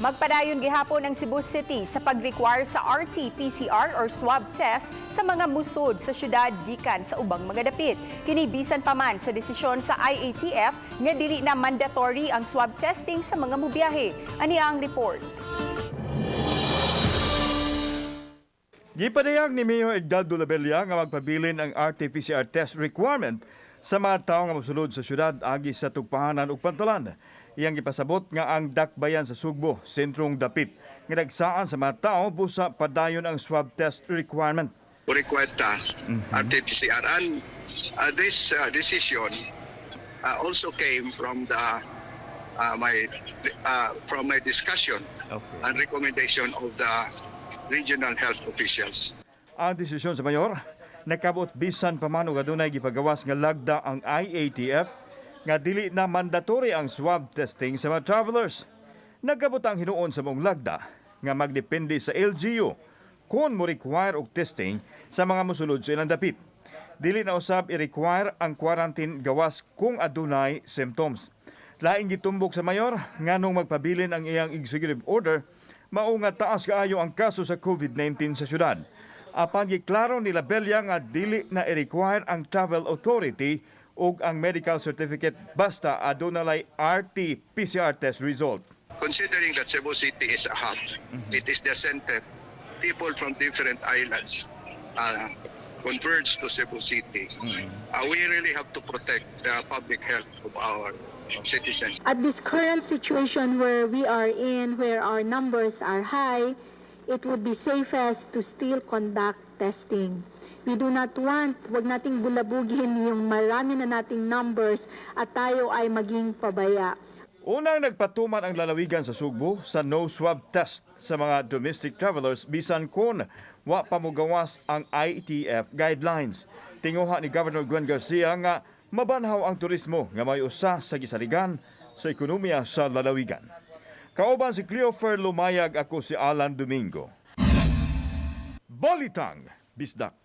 Magpadayon gihapon ang Cebu City sa pag-require sa RT-PCR or swab test sa mga musod sa syudad gikan sa ubang mga dapit. Kini bisan pa man sa desisyon sa IATF nga dili na mandatory ang swab testing sa mga mobiyahe. Ani ang report. Gipadayag ni Mayor Edgardo Labella nga magpabilin ang RT-PCR test requirement sa mga tawo nga mosulod sa syudad agi sa tugpahanan ug pantalan. Iyang gipasabot nga ang dakbayan sa Sugbo, sentrong dapit, nga nagsaan sa mga tao busa padayon ang swab test requirement. Required RT-PCR, and this decision also came from my discussion and recommendation of the regional health officials. Ang desisyon sa mayor, nakabot bisan pa man og adunay gipagawas nga lagda ang IATF nga dili na mandatory ang swab testing sa mga travelers. Nagkabot ang hinuon sa mong lagda nga magdepende sa LGU kung mo require og testing sa mga mosulod sa ilang dapit. Dili na usab i-require ang quarantine gawas kung adunay symptoms. Laing gitumbok sa mayor nganong magpabilin ang iyang executive order mao nga taas kaayo ang kaso sa COVID-19 sa syudad. Apan giklaro ni Labella nga dili na i-require ang travel authority ug ang medical certificate basta adunay RT-PCR test result. Considering that Cebu City is a hub, it is the center. People from different islands converge to Cebu City. We really have to protect the public health of our citizens. At this current situation where we are in, where our numbers are high, it would be safest to still conduct testing. We do not want, wag nating bulabugin yung marami na nating numbers at tayo ay maging pabaya. Unang nagpatuman ang lalawigan sa Sugbo sa no swab test sa mga domestic travelers bisan kon wa pa mogawas ang IATF guidelines. Tinguha ni Governor Gwen Garcia nga mabanhaw ang turismo nga may usa sa gisaligan sa ekonomiya sa lalawigan. Kauban si Cleofer Lumayag, ako si Alan Domingo. Balitang Bisdak.